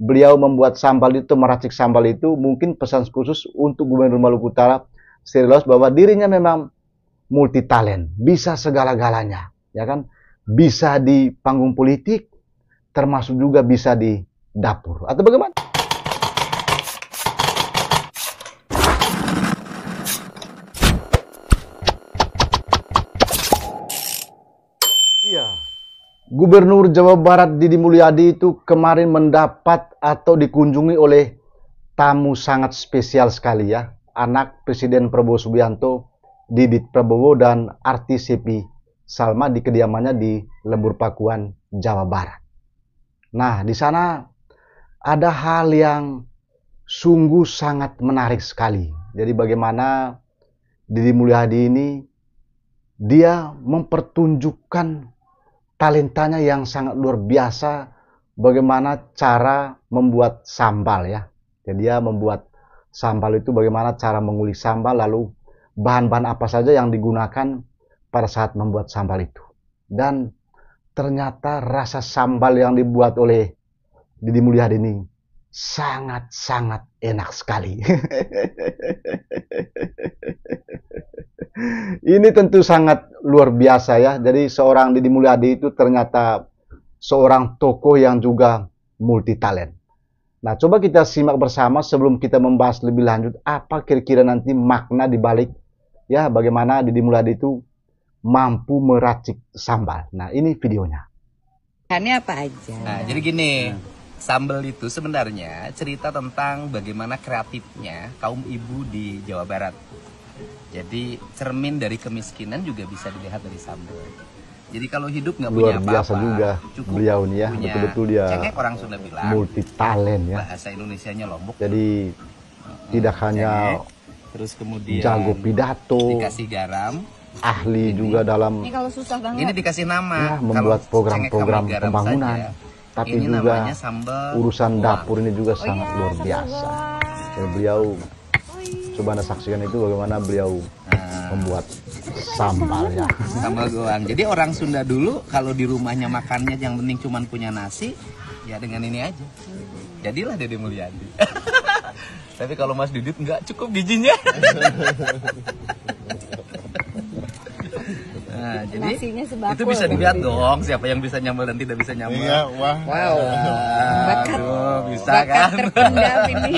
beliau membuat sambal itu, meracik sambal itu, mungkin pesan khusus untuk Gubernur Maluku Utara Sri bahwa dirinya memang multi talent, bisa segala-galanya, ya kan? Bisa di panggung politik, termasuk juga bisa di dapur. Atau bagaimana? Iya. Gubernur Jawa Barat Didi Mulyadi itu kemarin mendapat atau dikunjungi oleh tamu sangat spesial sekali ya. Anak Presiden Prabowo Subianto, Didit Prabowo, dan artis Happy Salma di kediamannya di Lembur Pakuan, Jawa Barat. Nah, di sana ada hal yang sungguh sangat menarik sekali. Jadi bagaimana Didi Mulyadi ini dia mempertunjukkan talentanya yang sangat luar biasa, bagaimana cara membuat sambal ya. Jadi dia membuat sambal itu bagaimana cara mengulik sambal, lalu bahan-bahan apa saja yang digunakan pada saat membuat sambal itu. Dan ternyata rasa sambal yang dibuat oleh Didi Mulyadi ini sangat-sangat enak sekali. Ini tentu sangat luar biasa ya. Jadi seorang Didi Mulyadi itu ternyata seorang tokoh yang juga multi talent. Nah, coba kita simak bersama sebelum kita membahas lebih lanjut apa kira-kira nanti makna dibalik ya bagaimana Didi Mulyadi itu mampu meracik sambal. Nah, ini videonya. Bahannya apa aja? Nah, jadi gini, sambal itu sebenarnya cerita tentang bagaimana kreatifnya kaum ibu di Jawa Barat. Jadi cermin dari kemiskinan juga bisa dilihat dari sambal. Jadi kalau hidup nggak punya apa-apa, luar biasa juga cukup beliau nih ya, punya betul-betul dia cengek, orang Sunda bilang, multi talent ya. Bahasa Indonesianya Lombok. Jadi tidak hanya cengek, terus kemudian jago pidato, dikasih garam, ahli juga dalam Ini kalau susah banget. ini dikasih nama, ya, membuat program-program pembangunan, tapi ini juga sambal urusan uang. dapur ini juga sangat iya, luar biasa. Dan beliau coba Anda saksikan itu bagaimana beliau membuat sambal ya. Sambal goang. Jadi orang Sunda dulu kalau di rumahnya makannya yang penting cuma punya nasi, ya dengan ini aja. Jadilah Didi Mulyadi. Tapi kalau Mas Didit nggak cukup gizinya. Nah, jadi itu bisa dilihat dong siapa yang bisa nyambel dan tidak bisa nyambel. Iya, wah. Wow. Aduh, bisa kan? Terpendam ini.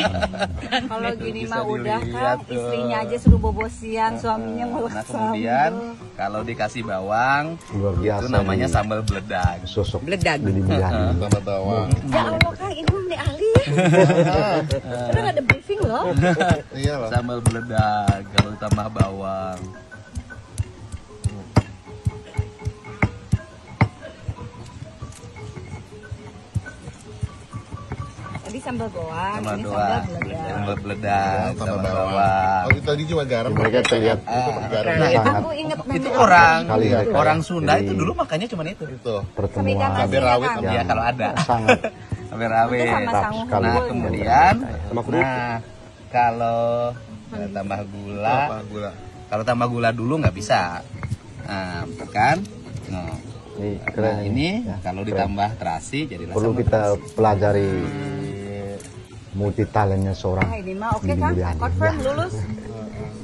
Kalau gini Bisa mah udah dilihat kan, tuh. istrinya aja suruh bobo siang, suaminya malah Nah, kemudian kalau dikasih bawang, Luar biasa itu namanya nih. sambal beledag. Sosok Beledag. Didi Mulyadi. Tambah bawang. ya Allah Kang, ini mah ahli. Udah ada briefing loh. Iya lah. Sambal beledag kalau ditambah bawang. Tadi sambal goang, Sambal ini doang, sambal beledag. sambal beledag, Tambah sambal bawang. bawang. Oh, itu tadi cuma garam. Mereka terlihat Garam. Nah, itu, Aku inget itu namanya. orang Sekali mereka orang ya. Sunda Jadi- itu dulu makanya cuma itu. Itu. pertemuan Cabai rawit. Kang. Ya kalau ada. sangat Cabai rawit. Itu sama mantap sangu sekali. Nah, hubul. kemudian Sama nah kalau tambah gula, Apa gula? kalau tambah gula dulu nggak bisa. Nah, kan? Nah, ini keren nah, ini ya, kalau keren. ditambah terasi jadilah Perlu sambal kita terasi. pelajari multi talentnya seorang Nah, ini mah oke Didi kan? Mulyadi. Confirm Ya. lulus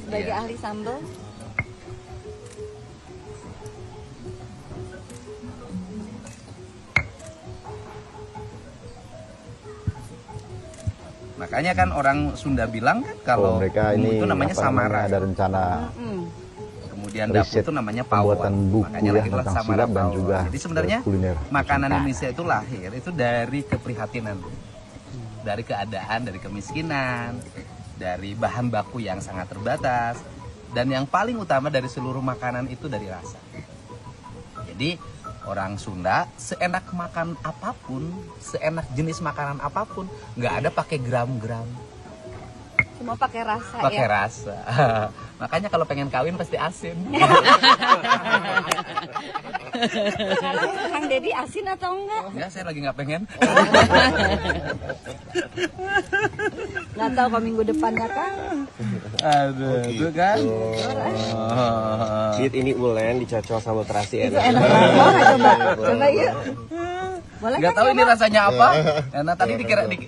sebagai Iya. ahli sambal. Makanya kan orang Sunda bilang kan Kalau kalau mereka bumbu ini itu namanya apa namanya, samara. ada rencana Kemudian dapur riset itu namanya pembuatan pawon. buku Makanya ya lahirlah tentang samara silat dan pawon. juga Jadi sebenarnya kuliner makanan Nusantara. Indonesia itu lahir itu dari keprihatinan, dari keadaan, dari kemiskinan, dari bahan baku yang sangat terbatas, dan yang paling utama dari seluruh makanan itu dari rasa. Jadi orang Sunda seenak makan apapun, seenak jenis makanan apapun, nggak ada pakai gram-gram, Cuma pakai rasa pakai ya. rasa. Makanya kalau pengen kawin pasti asin. Sekarang Kang Dedi asin atau enggak? Ya saya lagi nggak pengen. Nggak tahu kalau minggu depannya kan. Aduh, itu kan. Dit, ini ulen dicocol sambal terasi Itu enak. enak banget. Coba, coba yuk. Boleh Nggak kan tahu ya, ini Bang? rasanya apa. Nah tadi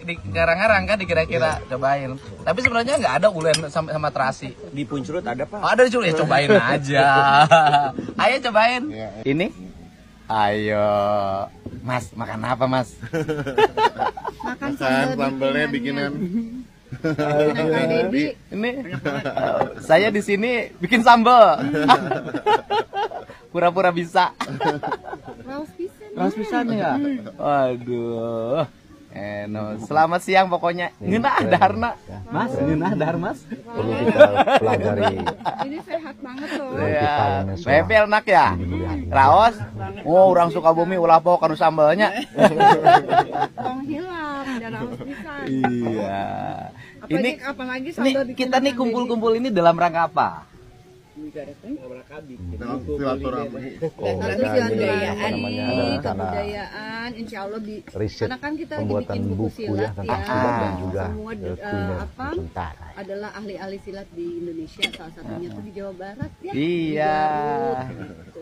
dikarang-karang kan, dikira-kira cobain. Tapi sebenarnya nggak ada ulen sama terasi. Di Puncurut ada Pak? Oh, ada dulu ya, cobain aja. Ayo cobain. Ini. Ayo. Mas, makan apa, Mas? Makan Kan sambelnya bikinan. Ini saya di sini bikin sambal. Pura-pura bisa. Raus pisan ya. Waduh. Selamat siang pokoknya. Ngeunah daharna. Mas, ngeunah dahar, Mas. Perlu kita pelajari. Ini sehat banget loh. Ya, bebel nak ya. Raos. Oh, orang Sukabumi ulah pok kanu sambalnya. Tong hilang dan harus bisa. Iya. Ini Apalagi nih, sambal bikin kita nih makan kumpul-kumpul ini dalam rangka apa? Silaturahmi. kebudayaan, insya Allah Riset karena kan kita lagi pembuatan bikin buku buku ya silat tentang ya. silat dan juga Semua kuliner apa Nusantara. adalah ahli-ahli silat di Indonesia, salah satunya tuh di Jawa Barat ya. Iya.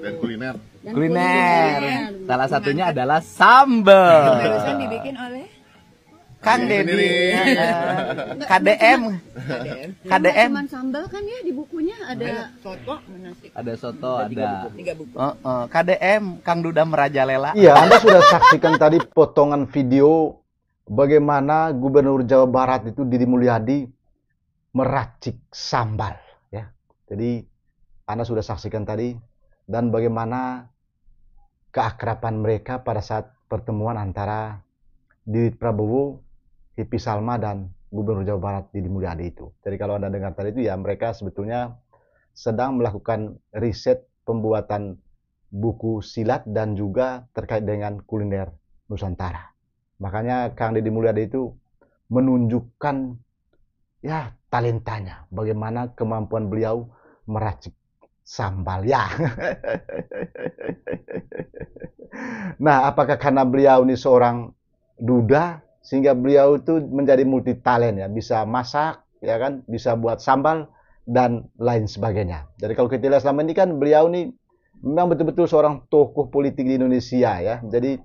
Dan kuliner. Dan Kuliner. Salah satunya adalah sambal. Barusan dibikin oleh Kang Dedi. Nggak KDM. KDM. Cuman sambal kan ya di bukunya ada soto nasi Ada soto, ada. 3 buku. KDM, Kang Duda Merajalela. Iya, Anda sudah saksikan tadi potongan video bagaimana Gubernur Jawa Barat itu Didi Mulyadi meracik sambal ya. Jadi Anda sudah saksikan tadi dan bagaimana keakraban mereka pada saat pertemuan antara Didi Prabowo, Happy Salma dan Gubernur Jawa Barat Didi Mulyadi itu. Jadi kalau Anda dengar tadi itu ya mereka sebetulnya sedang melakukan riset pembuatan buku silat dan juga terkait dengan kuliner Nusantara. Makanya Kang Didi Mulyadi itu menunjukkan ya talentanya, bagaimana kemampuan beliau meracik sambal ya. Nah, apakah karena beliau ini seorang duda sehingga beliau itu menjadi multi talent ya, bisa masak ya kan, bisa buat sambal dan lain sebagainya. Jadi kalau kita lihat selama ini kan beliau ini memang betul-betul seorang tokoh politik di Indonesia ya. Jadi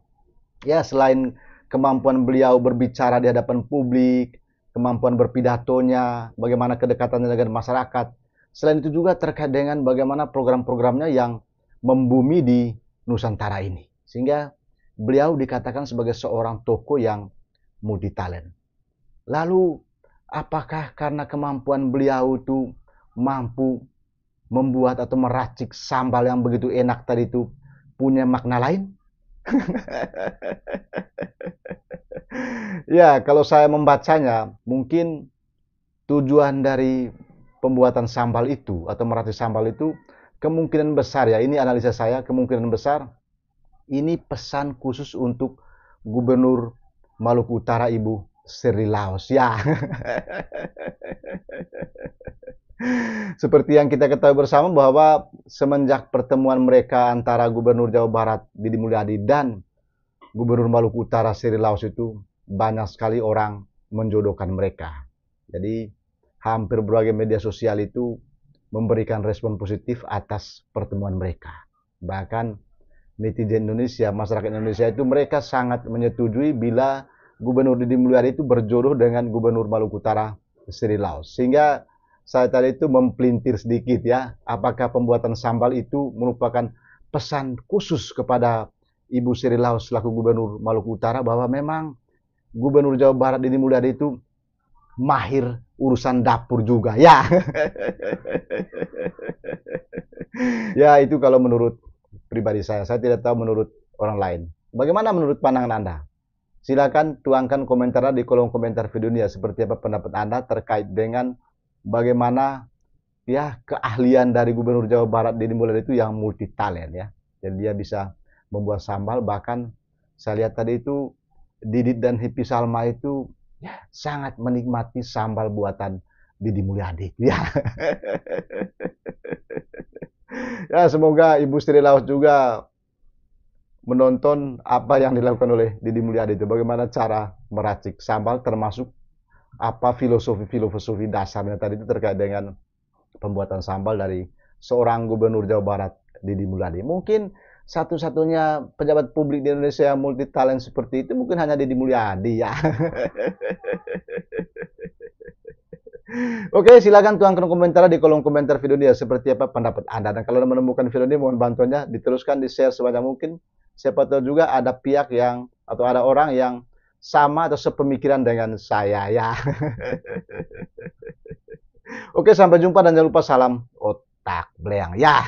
ya selain kemampuan beliau berbicara di hadapan publik, kemampuan berpidatonya, bagaimana kedekatannya dengan masyarakat, selain itu juga terkait dengan bagaimana program-programnya yang membumi di Nusantara ini. Sehingga beliau dikatakan sebagai seorang tokoh yang multi talent. Lalu apakah karena kemampuan beliau itu mampu membuat atau meracik sambal yang begitu enak tadi itu punya makna lain? Ya, kalau saya membacanya, mungkin tujuan dari pembuatan sambal itu atau meracik sambal itu kemungkinan besar ya, ini analisa saya, kemungkinan besar ini pesan khusus untuk Gubernur Maluku Utara Ibu Sri Laos ya. Seperti yang kita ketahui bersama bahwa semenjak pertemuan mereka antara Gubernur Jawa Barat Didi Mulyadi dan Gubernur Maluku Utara Sri Laos itu banyak sekali orang menjodohkan mereka. Jadi hampir berbagai media sosial itu memberikan respon positif atas pertemuan mereka. Bahkan netizen Indonesia, masyarakat Indonesia itu mereka sangat menyetujui bila Gubernur Didi Mulyadi itu berjodoh dengan Gubernur Maluku Utara Sri Laos. Sehingga saya tadi itu mempelintir sedikit ya, apakah pembuatan sambal itu merupakan pesan khusus kepada Ibu Sri Laos selaku Gubernur Maluku Utara bahwa memang Gubernur Jawa Barat Didi Mulyadi itu mahir urusan dapur juga ya. Ya itu kalau menurut pribadi saya tidak tahu menurut orang lain. Bagaimana menurut pandangan Anda? Silakan tuangkan komentar di kolom komentar video ini ya, seperti apa pendapat Anda terkait dengan bagaimana ya keahlian dari Gubernur Jawa Barat Didi Mulyadi itu yang multi talent ya. Jadi dia bisa membuat sambal, bahkan saya lihat tadi itu Didit dan Happy Salma itu ya sangat menikmati sambal buatan Didi Mulyadi ya. Ya semoga Ibu Sri Laos juga menonton apa yang dilakukan oleh Didi Mulyadi itu, bagaimana cara meracik sambal, termasuk apa filosofi dasarnya tadi itu terkait dengan pembuatan sambal dari seorang Gubernur Jawa Barat Didi Mulyadi. Mungkin satu-satunya pejabat publik di Indonesia yang multi talent seperti itu mungkin hanya Deddy Mulyadi ya. Oke, silakan tuangkan komentar di kolom komentar video ini ya, seperti apa pendapat Anda. Dan kalau menemukan video ini, mohon bantuannya diteruskan, di-share sebanyak mungkin. Siapa tahu juga ada pihak yang, atau ada orang yang sama atau sepemikiran dengan saya ya. Oke, sampai jumpa dan jangan lupa salam otak bleang ya.